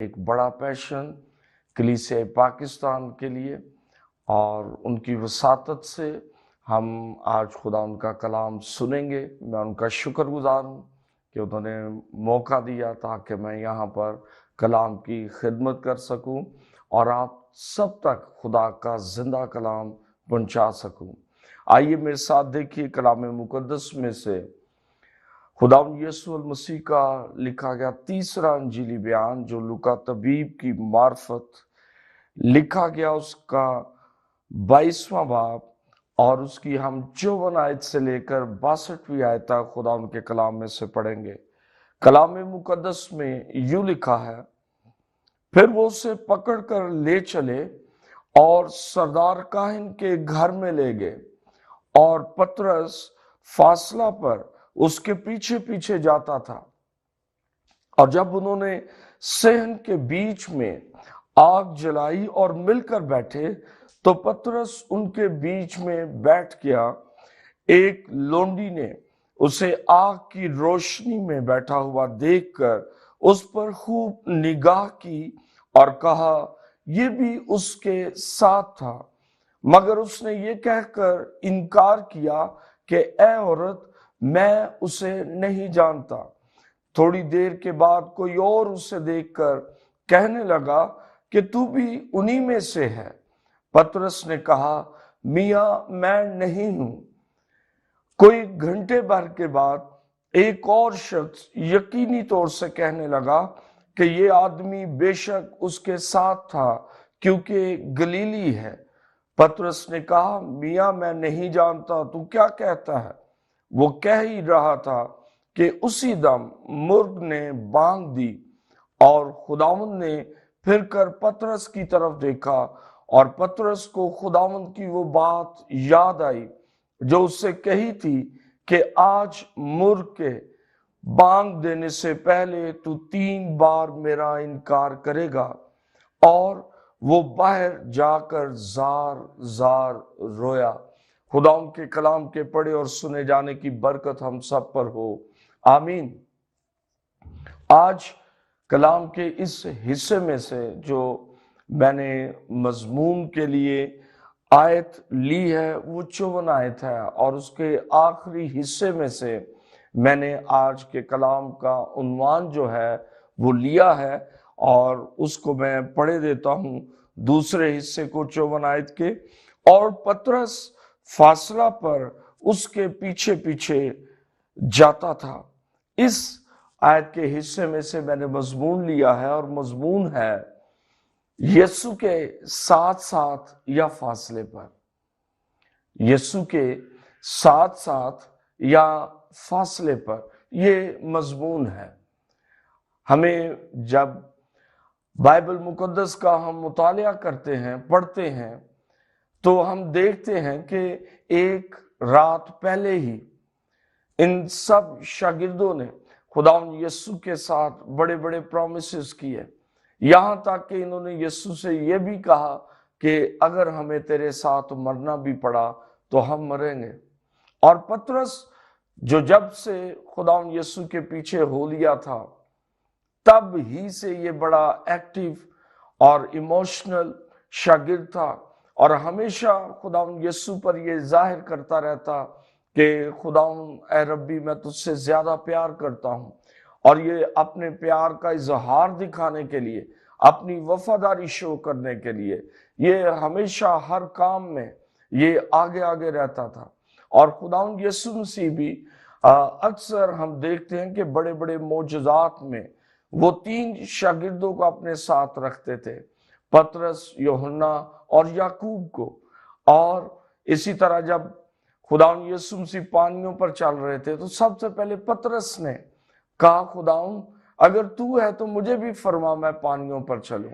ایک بڑا پیشن کلیسیا پاکستان کے لیے، اور ان کی وساطت سے ہم آج خدا ان کا کلام سنیں گے۔ میں ان کا شکر گزار ہوں کہ انہوں نے موقع دیا تاکہ میں یہاں پر کلام کی خدمت کر سکوں اور آپ سب تک خدا کا زندہ کلام پہنچا سکوں۔ آئیے میرے ساتھ دیکھیے کلام مقدس میں سے خداوند یسوع المسیح کا لکھا گیا تیسرا انجیلی بیان، جو لوکا طبیب کی معرفت لکھا گیا، اس کا 22واں باب اور اس کی ہم 54 آیت سے لے کر 62ویں آیت تک خداوند کے کلام میں سے پڑھیں گے۔ کلام مقدس میں یوں لکھا ہے، پھر وہ اسے پکڑ کر لے چلے اور سردار کاہن کے گھر میں لے گئے، اور پترس فاصلہ پر اس کے پیچھے پیچھے جاتا تھا۔ اور جب انہوں نے صحن کے بیچ میں آگ جلائی اور مل کر بیٹھے تو پترس ان کے بیچ میں بیٹھ گیا۔ ایک لونڈی نے اسے آگ کی روشنی میں بیٹھا ہوا دیکھ کر اس پر خوب نگاہ کی اور کہا یہ بھی اس کے ساتھ تھا، مگر اس نے یہ کہہ کر انکار کیا کہ اے عورت، میں اسے نہیں جانتا۔ تھوڑی دیر کے بعد کوئی اور اسے دیکھ کر کہنے لگا کہ تو بھی انہی میں سے ہے۔ پترس نے کہا میاں میں نہیں ہوں۔ کوئی گھنٹے بھر کے بعد ایک اور شخص یقینی طور سے کہنے لگا کہ یہ آدمی بے شک اس کے ساتھ تھا، کیونکہ گلیلی ہے۔ پترس نے کہا میاں میں نہیں جانتا، تو کیا کہتا ہے؟ وہ کہہ ہی رہا تھا کہ اسی دم مرغ نے بانگ دی، اور خداوند نے پھر کر پترس کی طرف دیکھا، اور پترس کو خداوند کی وہ بات یاد آئی جو اس سے کہی تھی کہ آج مرغ کے بانگ دینے سے پہلے تو 3 بار میرا انکار کرے گا۔ اور وہ باہر جا کر زار زار رویا۔ خدا ان کے کلام کے پڑھے اور سنے جانے کی برکت ہم سب پر ہو، آمین۔ آج کلام کے اس حصے میں سے جو میں نے مضمون کے لیے آیت لی ہے وہ 54 آیت ہے، اور اس کے آخری حصے میں سے میں نے آج کے کلام کا عنوان جو ہے وہ لیا ہے، اور اس کو میں پڑھے دیتا ہوں دوسرے حصے کو 54 آیت کے۔ اور پترس فاصلہ پر اس کے پیچھے پیچھے جاتا تھا۔ اس آیت کے حصے میں سے میں نے مضمون لیا ہے، اور مضمون ہے یسوع کے ساتھ ساتھ یا فاصلے پر۔ یسوع کے ساتھ ساتھ یا فاصلے پر، یہ مضمون ہے۔ ہمیں جب بائبل مقدس کا ہم مطالعہ کرتے ہیں، پڑھتے ہیں، تو ہم دیکھتے ہیں کہ ایک رات پہلے ہی ان سب شاگردوں نے خداوند یسوع کے ساتھ بڑے بڑے پرومسز کیے، یہاں تک کہ انہوں نے یسوع سے یہ بھی کہا کہ اگر ہمیں تیرے ساتھ مرنا بھی پڑا تو ہم مریں گے۔ اور پترس جو جب سے خداوند یسوع کے پیچھے ہو لیا تھا، تب ہی سے یہ بڑا ایکٹیو اور ایموشنل شاگرد تھا، اور ہمیشہ خداوند یسوع پر یہ ظاہر کرتا رہتا کہ خداوند اے ربی میں تجھ سے زیادہ پیار کرتا ہوں۔ اور یہ اپنے پیار کا اظہار دکھانے کے لیے، اپنی وفاداری شو کرنے کے لیے، یہ ہمیشہ ہر کام میں یہ آگے آگے رہتا تھا۔ اور خداوند یسوع مسیح بھی اکثر ہم دیکھتے ہیں کہ بڑے بڑے معجزات میں وہ 3 شاگردوں کو اپنے ساتھ رکھتے تھے، پترس، یوحنا اور یعقوب کو۔ اور اسی طرح جب خداوند یسوع مسیح پانیوں پر چل رہے تھے تو سب سے پہلے پترس نے کہا خداوند اگر تو ہے تو مجھے بھی فرما میں پانیوں پر چلوں۔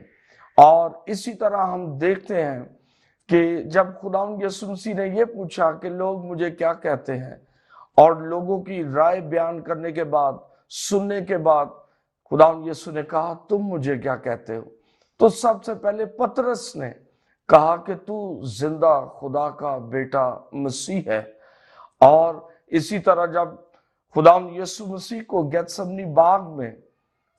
اور اسی طرح ہم دیکھتے ہیں کہ جب خداوند یسوع مسیح نے یہ پوچھا کہ لوگ مجھے کیا کہتے ہیں، اور لوگوں کی رائے بیان کرنے کے بعد، سننے کے بعد، خداوند یسوع نے کہا تم مجھے کیا کہتے ہو؟ تو سب سے پہلے پترس نے کہا کہ تو زندہ خدا کا بیٹا مسیح ہے۔ اور اسی طرح جب خداوند یسوع مسیح کو گیتسمنی باغ میں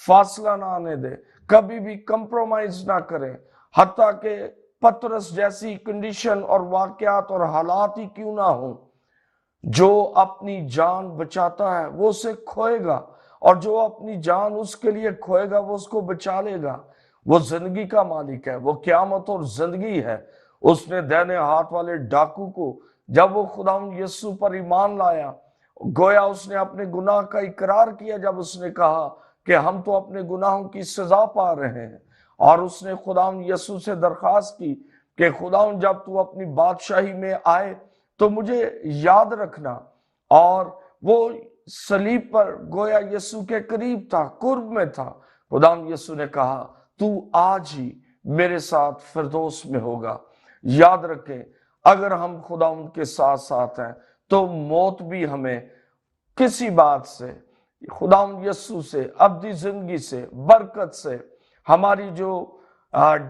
فاصلہ نہ آنے دے، کبھی بھی کمپرومائز نہ کریں، حتیٰ کہ پطرس جیسی کنڈیشن اور واقعات اور حالات ہی کیوں نہ ہوں۔ جو اپنی جان بچاتا ہے وہ اسے کھوئے گا، اور جو اپنی جان اس کے لیے کھوئے گا وہ اس کو بچا لے گا۔ وہ زندگی کا مالک ہے، وہ قیامت اور زندگی ہے۔ اس نے دائنے ہاتھ والے ڈاکو کو جب وہ خداوند یسوع پر ایمان لایا، گویا اس نے اپنے گناہ کا اقرار کیا جب اس نے کہا کہ ہم تو اپنے گناہوں کی سزا پا رہے ہیں، اور اس نے خداوند یسوع سے درخواست کی کہ خداوند جب تو اپنی بادشاہی میں آئے تو مجھے یاد رکھنا، اور وہ صلیب پر گویا یسوع کے قریب تھا، قرب میں تھا۔ خداوند یسوع نے کہا تو آج ہی میرے ساتھ فردوس میں ہوگا۔ یاد رکھیں، اگر ہم خداوند کے ساتھ ساتھ ہیں تو موت بھی ہمیں کسی بات سے، خداوند یسوع سے، ابدی زندگی سے، برکت سے، ہماری جو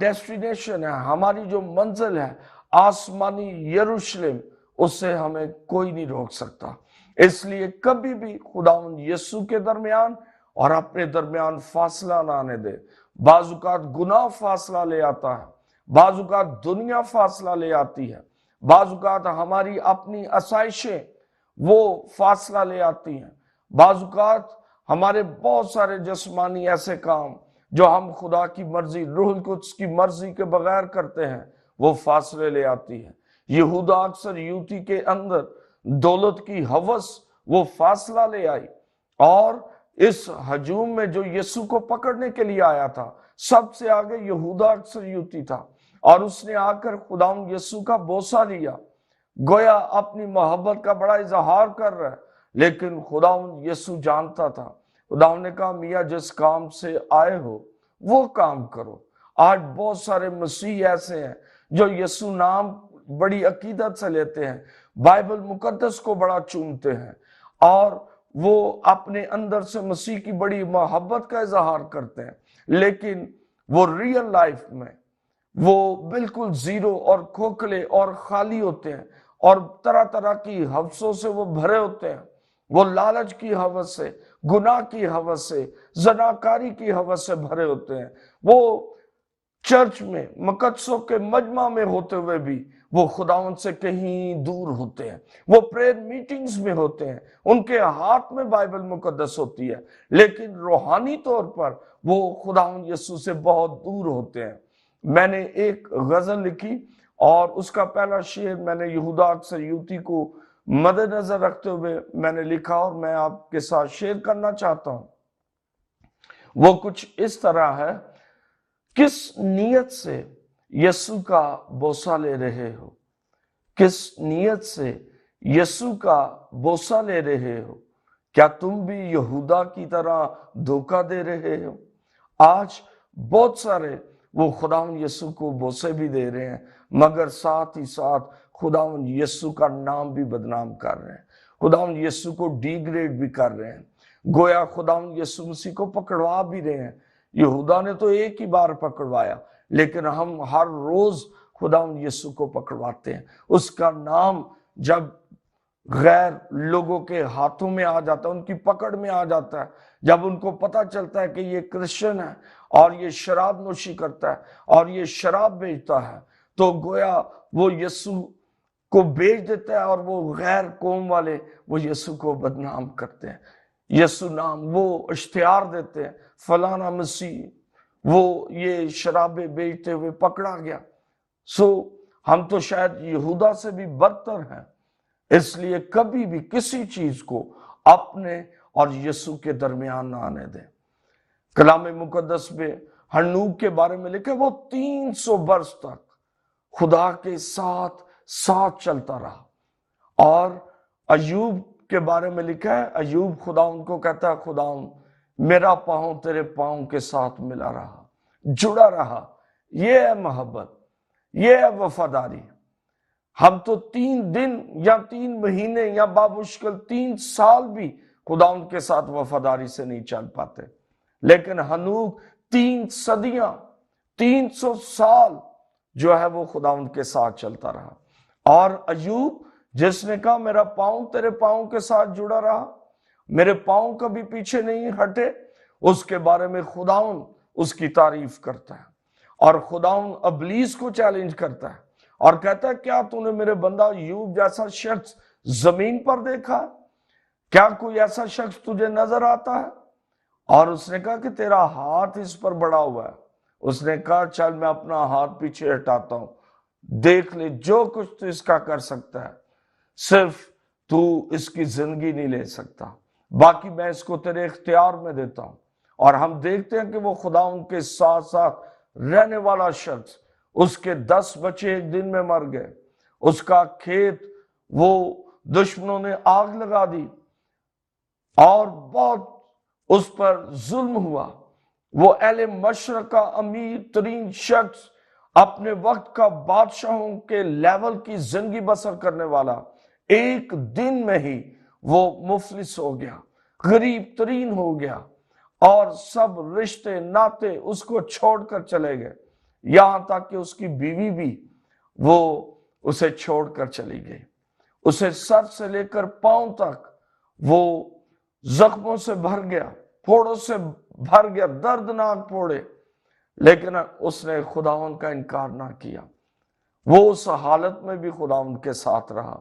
ڈیسٹینیشن ہے، ہماری جو منزل ہے آسمانی یروشلم، اس سے ہمیں کوئی نہیں روک سکتا۔ اس لیے کبھی بھی خداوند یسوع کے درمیان اور اپنے درمیان فاصلہ نہ آنے دے۔ بعض اوقات گناہ فاصلہ لے آتا ہے، بعض اوقات دنیا فاصلہ لے آتی ہے، بعض اوقات ہماری اپنی آسائشیں وہ فاصلہ لے آتی ہیں، بعض اوقات ہمارے بہت سارے جسمانی ایسے کام جو ہم خدا کی مرضی، روح القدس کی مرضی کے بغیر کرتے ہیں، وہ فاصلے لے آتی ہے۔ یہودا اکثر یوتی کے اندر دولت کی ہوس وہ فاصلہ لے آئی، اور اس ہجوم میں جو یسوع کو پکڑنے کے لیے آیا تھا، سب سے آگے یہودا اکثر یوتی تھا، اور اس نے آ کر خداوند یسوع کا بوسہ لیا، گویا اپنی محبت کا بڑا اظہار کر رہا ہے۔ لیکن خداوند یسوع جانتا تھا، خداوند نے کہا میاں جس کام سے آئے ہو وہ کام کرو۔ آج بہت سارے مسیح ایسے ہیں جو یسوع نام بڑی عقیدت سے لیتے ہیں، بائبل مقدس کو بڑا چومتے ہیں، اور وہ اپنے اندر سے مسیح کی بڑی محبت کا اظہار کرتے ہیں، لیکن وہ ریئل لائف میں وہ بالکل زیرو اور کھوکھلے اور خالی ہوتے ہیں، اور طرح طرح کی حوثوں سے وہ بھرے ہوتے ہیں۔ وہ لالچ کی حوث سے، گناہ کی حوث سے، زناکاری کی حوث سے بھرے ہوتے ہیں۔ وہ چرچ میں، مقدسوں کے مجمع میں ہوتے ہوئے بھی وہ خداوند سے کہیں دور ہوتے ہیں۔ وہ پریئر میٹنگز میں ہوتے ہیں، ان کے ہاتھ میں بائبل مقدس ہوتی ہے، لیکن روحانی طور پر وہ خداوند یسوع سے بہت دور ہوتے ہیں۔ میں نے ایک غزل لکھی، اور اس کا پہلا شعر میں نے یہودا اکثر یوتی کو مد نظر رکھتے ہوئے میں نے لکھا، اور میں آپ کے ساتھ شیئر کرنا چاہتا ہوں۔ وہ کچھ اس طرح ہے: کس نیت سے یسوع کا بوسہ لے رہے ہو؟ کس نیت سے یسوع کا بوسہ لے رہے ہو؟ کیا تم بھی یہودا کی طرح دھوکہ دے رہے ہو؟ آج بہت سارے وہ خداوند یسوع کو بوسے بھی دے رہے ہیں، مگر ساتھ ہی ساتھ خداوند یسوع کا نام بھی بدنام کر رہے ہیں، خداوند یسوع کو ڈی گریڈ بھی کر رہے ہیں، گویا خداوند یسوع مسیح کو پکڑوا بھی رہے ہیں۔ یہودا نے تو ایک ہی بار پکڑوایا، لیکن ہم ہر روز خداوند یسوع کو پکڑواتے ہیں۔ اس کا نام جب غیر لوگوں کے ہاتھوں میں آ جاتا ہے، ان کی پکڑ میں آ جاتا ہے، جب ان کو پتہ چلتا ہے کہ یہ کرسچن ہے اور یہ شراب نوشی کرتا ہے اور یہ شراب بیچتا ہے، تو گویا وہ یسوع کو بیچ دیتا ہے، اور وہ غیر قوم والے وہ یسوع کو بدنام کرتے ہیں۔ یسوع نام وہ اشتہار دیتے ہیں، فلانا مسیح وہ یہ شرابیں بیچتے ہوئے پکڑا گیا۔ ہم تو شاید یہودا سے بھی بدتر ہیں۔ اس لیے کبھی بھی کسی چیز کو اپنے اور یسوع کے درمیان نہ آنے دیں۔ کلام مقدس میں ہنوک کے بارے میں لکھا، وہ 300 برس تک خدا کے ساتھ چلتا رہا، اور ایوب کے بارے میں لکھا ہے، ایوب خداوند کو کہتا ہے، خداوند میرا پاؤں تیرے پاؤں کے ساتھ ملا رہا، جڑا رہا۔ یہ ہے محبت، یہ ہے وفاداری۔ ہم تو 3 دن یا 3 مہینے یا بامشکل 3 سال بھی خداوند کے ساتھ وفاداری سے نہیں چل پاتے، لیکن ہنوک 3 صدیاں 300 سال جو ہے وہ خداوند کے ساتھ چلتا رہا۔ اور ایوب جس نے کہا میرا پاؤں تیرے پاؤں کے ساتھ جڑا رہا، میرے پاؤں کبھی پیچھے نہیں ہٹے، اس کے بارے میں خداوند اس کی تعریف کرتا ہے، اور خداوند ابلیس کو چیلنج کرتا ہے اور کہتا ہے کیا تو نے میرے بندہ ایوب جیسا شخص زمین پر دیکھا؟ کیا کوئی ایسا شخص تجھے نظر آتا ہے؟ اور اس نے کہا کہ تیرا ہاتھ اس پر بڑا ہوا ہے۔ اس نے کہا چل میں اپنا ہاتھ پیچھے ہٹاتا ہوں، دیکھ لے جو کچھ تو اس کا کر سکتا ہے، صرف تو اس کی زندگی نہیں لے سکتا، باقی میں اس کو تیرے اختیار میں دیتا ہوں۔ اور ہم دیکھتے ہیں کہ وہ خدا ان کے ساتھ ساتھ رہنے والا شخص، اس کے 10 بچے ایک دن میں مر گئے، اس کا کھیت وہ دشمنوں نے آگ لگا دی اور بہت اس پر ظلم ہوا۔ وہ اہل مشرق کا امیر ترین شخص، اپنے وقت کا بادشاہوں کے لیول کی زندگی بسر کرنے والا، ایک دن میں ہی وہ مفلس ہو گیا، غریب ترین ہو گیا، اور سب رشتے ناتے اس کو چھوڑ کر چلے گئے، یہاں تک کہ اس کی بیوی بھی وہ اسے چھوڑ کر چلی گئی۔ اسے سر سے لے کر پاؤں تک وہ زخموں سے بھر گیا، پھوڑوں سے بھر گیا، دردناک پھوڑے، لیکن اس نے خداوند کا انکار نہ کیا۔ وہ اس حالت میں بھی خداوند کے ساتھ رہا،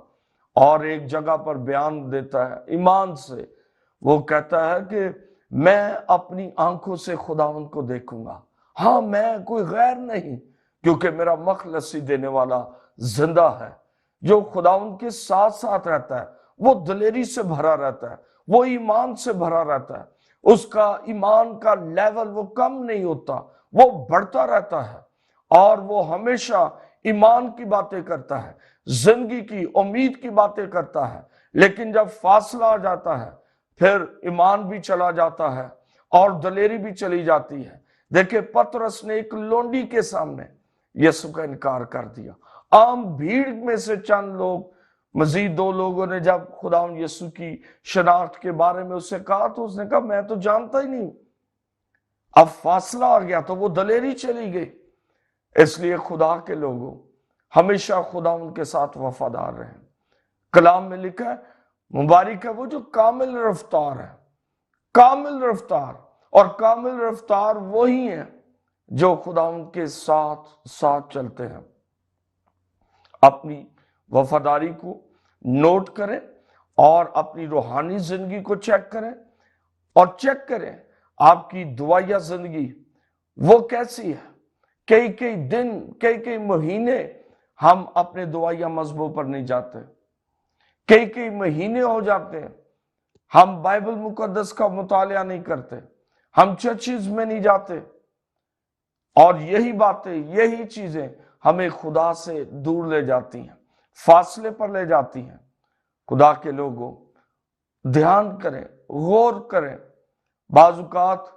اور ایک جگہ پر بیان دیتا ہے ایمان سے، وہ کہتا ہے کہ میں اپنی آنکھوں سے خداوند کو دیکھوں گا، ہاں میں کوئی غیر نہیں، کیونکہ میرا مخلصی دینے والا زندہ ہے۔ جو خداوند کے ساتھ ساتھ رہتا ہے وہ دلیری سے بھرا رہتا ہے، وہ ایمان سے بھرا رہتا ہے، اس کا ایمان کا لیول وہ کم نہیں ہوتا، وہ بڑھتا رہتا ہے، اور وہ ہمیشہ ایمان کی باتیں کرتا ہے، زندگی کی امید کی باتیں کرتا ہے۔ لیکن جب فاصلہ آ جاتا ہے پھر ایمان بھی چلا جاتا ہے اور دلیری بھی چلی جاتی ہے۔ دیکھیں پطرس نے ایک لونڈی کے سامنے یسوع کا انکار کر دیا۔ عام بھیڑ میں سے چند لوگ، مزید 2 لوگوں نے جب خداوند یسوع کی شناخت کے بارے میں اسے کہا تو اس نے کہا میں تو جانتا ہی نہیں۔ اب فاصلہ آ گیا تو وہ دلیری چلی گئی۔ اس لیے خدا کے لوگوں ہمیشہ خداوند کے ساتھ وفادار رہیں۔ کلام میں لکھا ہے مبارک ہے وہ جو کامل رفتار ہے، کامل رفتار، اور کامل رفتار وہی ہیں جو خداوند کے ساتھ ساتھ چلتے ہیں۔ اپنی وفاداری کو نوٹ کریں اور اپنی روحانی زندگی کو چیک کریں، اور چیک کریں آپ کی دعائیہ زندگی وہ کیسی ہے۔ کئی دن، کئی مہینے ہم اپنے دعائیہ مذہبوں پر نہیں جاتے، کئی مہینے ہو جاتے ہیں ہم بائبل مقدس کا مطالعہ نہیں کرتے، ہم چرچز میں نہیں جاتے، اور یہی باتیں، یہی چیزیں ہمیں خدا سے دور لے جاتی ہیں، فاصلے پر لے جاتی ہیں۔ خدا کے لوگوں دھیان کریں، غور کریں۔ بعض اوقات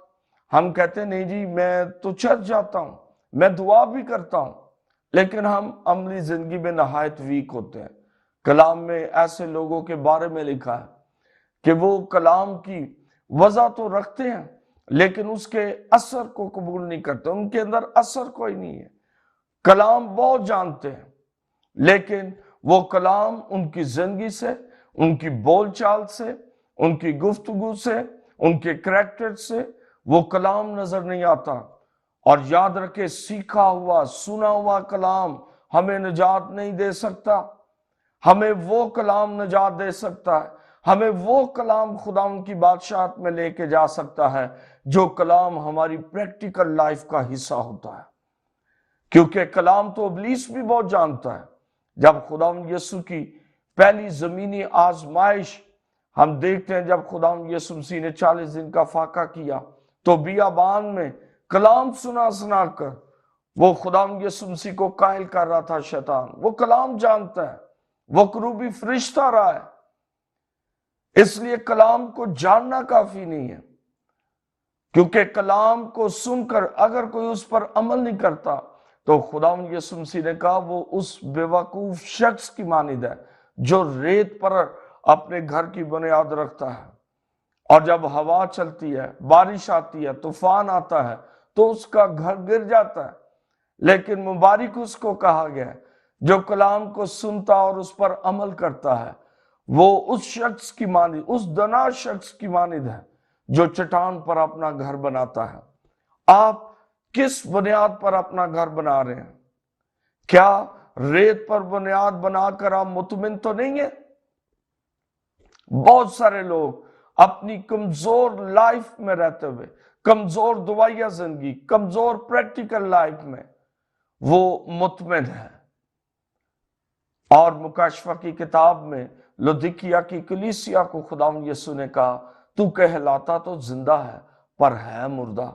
ہم کہتے ہیں نہیں جی میں تو چرچ جاتا ہوں، میں دعا بھی کرتا ہوں، لیکن ہم عملی زندگی میں نہایت ویک ہوتے ہیں۔ کلام میں ایسے لوگوں کے بارے میں لکھا ہے کہ وہ کلام کی وضع تو رکھتے ہیں لیکن اس کے اثر کو قبول نہیں کرتے، ان کے اندر اثر کوئی نہیں ہے۔ کلام بہت جانتے ہیں لیکن وہ کلام ان کی زندگی سے، ان کی بول چال سے، ان کی گفتگو سے، ان کے کریکٹر سے وہ کلام نظر نہیں آتا۔ اور یاد رکھے سیکھا ہوا، سنا ہوا کلام ہمیں نجات نہیں دے سکتا۔ ہمیں وہ کلام نجات دے سکتا ہے، ہمیں وہ کلام خدا ان کی بادشاہت میں لے کے جا سکتا ہے جو کلام ہماری پریکٹیکل لائف کا حصہ ہوتا ہے۔ کیونکہ کلام تو ابلیس بھی بہت جانتا ہے۔ جب خداوند یسوع کی پہلی زمینی آزمائش ہم دیکھتے ہیں، جب خداوند یسوع مسیح نے 40 دن کا فاقہ کیا تو بیابان میں کلام سنا کر وہ خداوند یسوع مسیح کو قائل کر رہا تھا شیطان۔ وہ کلام جانتا ہے، وہ کروبی فرشتہ رہا ہے، اس لیے کلام کو جاننا کافی نہیں ہے، کیونکہ کلام کو سن کر اگر کوئی اس پر عمل نہیں کرتا تو خداوند یسوع مسیح نے کہا وہ اس بے وقوف شخص کی مانند ہے جو ریت پر اپنے گھر کی بنیاد رکھتا ہے، اور جب ہوا چلتی ہے، بارش آتی ہے، طوفان آتا ہے تو اس کا گھر گر جاتا ہے۔ لیکن مبارک اس کو کہا گیا ہے جو کلام کو سنتا اور اس پر عمل کرتا ہے، وہ اس شخص کی مانند، اس دنا شخص کی مانند ہے جو چٹان پر اپنا گھر بناتا ہے۔ آپ کس بنیاد پر اپنا گھر بنا رہے ہیں؟ کیا ریت پر بنیاد بنا کر آپ مطمئن تو نہیں ہیں؟ بہت سارے لوگ اپنی کمزور لائف میں رہتے ہوئے، کمزور دوائیا زندگی، کمزور پریکٹیکل لائف میں وہ مطمئن ہے۔ اور مکاشفہ کی کتاب میں لودیکیا کی کلیسیا کو خداوند یسوع نے کہا، تو کہلاتا تو زندہ ہے پر ہے مردہ۔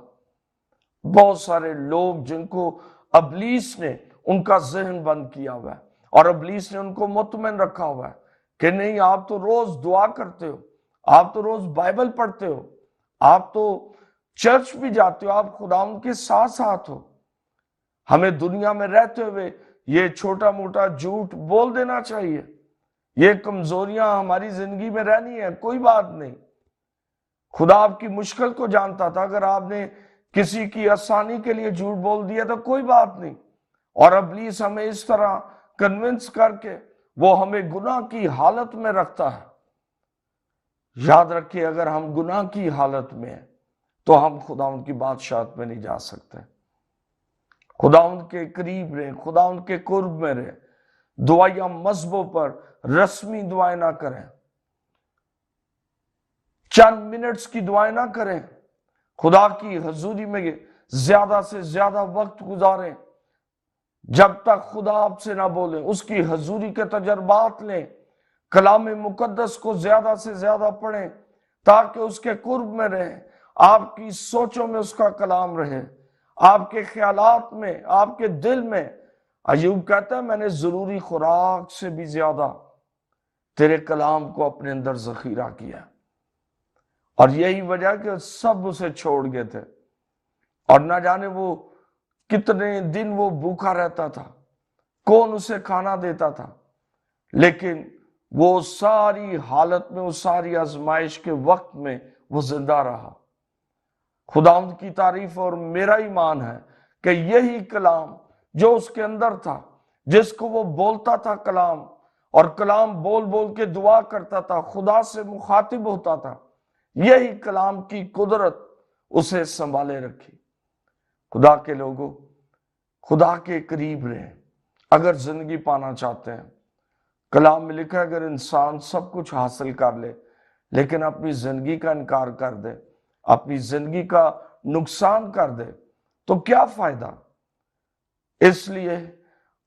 بہت سارے لوگ جن کو ابلیس نے ان کا ذہن بند کیا ہوا ہے، اور ابلیس نے ان کو مطمئن رکھا ہوا ہے کہ نہیں، آپ تو روز دعا کرتے ہو، آپ تو روز بائبل پڑھتے ہو، آپ تو چرچ بھی جاتے ہو، آپ خداوند کے ساتھ ساتھ ہو، ہمیں دنیا میں رہتے ہوئے یہ چھوٹا موٹا جھوٹ بول دینا چاہیے، یہ کمزوریاں ہماری زندگی میں رہنی ہے، کوئی بات نہیں۔ خدا آپ کی مشکل کو جانتا تھا، اگر آپ نے کسی کی آسانی کے لیے جھوٹ بول دیا تو کوئی بات نہیں۔ اور ابلیس ہمیں اس طرح کنونس کر کے وہ ہمیں گناہ کی حالت میں رکھتا ہے۔ یاد رکھیے، اگر ہم گناہ کی حالت میں ہیں تو ہم خداوند کی بادشاہت میں نہیں جا سکتے۔ خداوند کے قریب رہیں، خداوند کے قرب میں رہیں، دعائیہ مذہبوں پر رسمی دعائیں نہ کریں، چند منٹس کی دعائیں نہ کریں، خدا کی حضوری میں زیادہ سے زیادہ وقت گزاریں جب تک خدا آپ سے نہ بولیں، اس کی حضوری کے تجربات لیں، کلام مقدس کو زیادہ سے زیادہ پڑھیں تاکہ اس کے قرب میں رہیں، آپ کی سوچوں میں اس کا کلام رہے، آپ کے خیالات میں، آپ کے دل میں۔ ایوب کہتا ہے، میں نے ضروری خوراک سے بھی زیادہ تیرے کلام کو اپنے اندر ذخیرہ کیا، اور یہی وجہ کہ سب اسے چھوڑ گئے تھے، اور نہ جانے وہ کتنے دن وہ بھوکا رہتا تھا، کون اسے کھانا دیتا تھا، لیکن وہ ساری حالت میں، اس ساری آزمائش کے وقت میں وہ زندہ رہا۔ خداوند کی تعریف، اور میرا ایمان ہے کہ یہی کلام جو اس کے اندر تھا، جس کو وہ بولتا تھا کلام، اور کلام بول بول کے دعا کرتا تھا، خدا سے مخاطب ہوتا تھا، یہی کلام کی قدرت اسے سنبھالے رکھی۔ خدا کے لوگوں، خدا کے قریب رہیں اگر زندگی پانا چاہتے ہیں۔ کلام میں لکھا ہے، اگر انسان سب کچھ حاصل کر لے لیکن اپنی زندگی کا انکار کر دے، اپنی زندگی کا نقصان کر دے تو کیا فائدہ؟ اس لیے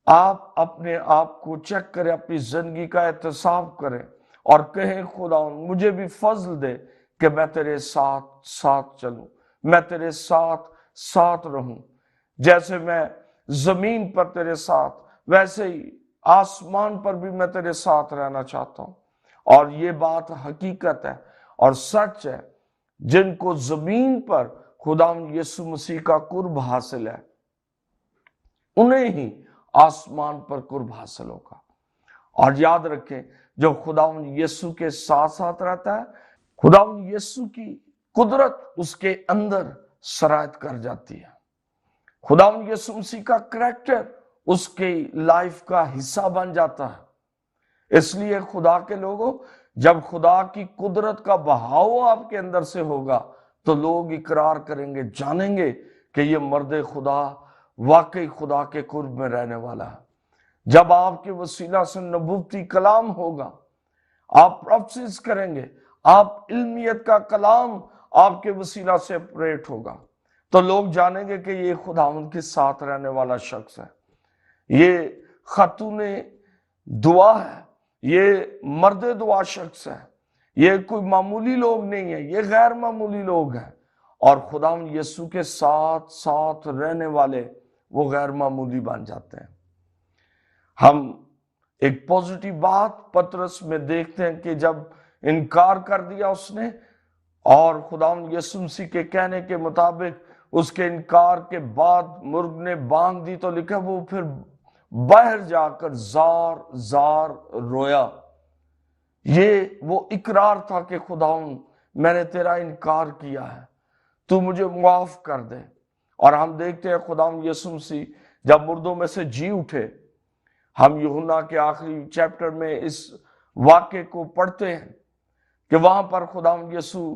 آپ اپنے آپ کو چیک کریں، اپنی زندگی کا احتساب کریں اور کہیں، خداوند مجھے بھی فضل دے کہ میں تیرے ساتھ ساتھ چلوں، میں تیرے ساتھ ساتھ رہوں، جیسے میں زمین پر تیرے ساتھ، ویسے ہی آسمان پر بھی میں تیرے ساتھ رہنا چاہتا ہوں۔ اور یہ بات حقیقت ہے اور سچ ہے، جن کو زمین پر خداوند یسوع مسیح کا قرب حاصل ہے، انہیں ہی آسمان پر قرب حاصل ہوگا۔ اور یاد رکھیں، جو خداوند یسوع کے ساتھ ساتھ رہتا ہے، خداوند یسوع کی قدرت اس کے اندر سرایت کر جاتی ہے۔ خداوند یسوع مسیح کا کریکٹر اس کی لائف کا حصہ بن جاتا ہے۔ اس لیے خدا کے لوگوں، جب خدا کی قدرت کا بہاؤ آپ کے اندر سے ہوگا تو لوگ اقرار کریں گے، جانیں گے کہ یہ مرد خدا واقعی خدا کے قرب میں رہنے والا ہے۔ جب آپ کے وسیلہ سے نبوتی کلام ہوگا، آپ پروفیسز کریں گے، آپ علمیت کا کلام آپ کے وسیلہ سے اپریٹ ہوگا، تو لوگ جانیں گے کہ یہ خداوند کے ساتھ رہنے والا شخص ہے، یہ خاتون دعا ہے، یہ مرد دعا شخص ہے، یہ کوئی معمولی لوگ نہیں ہے، یہ غیر معمولی لوگ ہیں۔ اور خداوند یسوع کے ساتھ ساتھ رہنے والے وہ غیر معمولی بن جاتے ہیں۔ ہم ایک پوزیٹیو بات پطرس میں دیکھتے ہیں کہ جب انکار کر دیا اس نے، اور خداوند یسوع مسیح کے کہنے کے مطابق اس کے انکار کے بعد مرغ نے بانگ دی، تو لکھا وہ پھر باہر جا کر زار زار رویا۔ یہ وہ اقرار تھا کہ خداوند میں نے تیرا انکار کیا ہے، تو مجھے معاف کر دے۔ اور ہم دیکھتے ہیں خداوند یسوع مسیح جب مردوں میں سے جی اٹھے، ہم یوحنا کے آخری چیپٹر میں اس واقعے کو پڑھتے ہیں کہ وہاں پر خداوند یسوع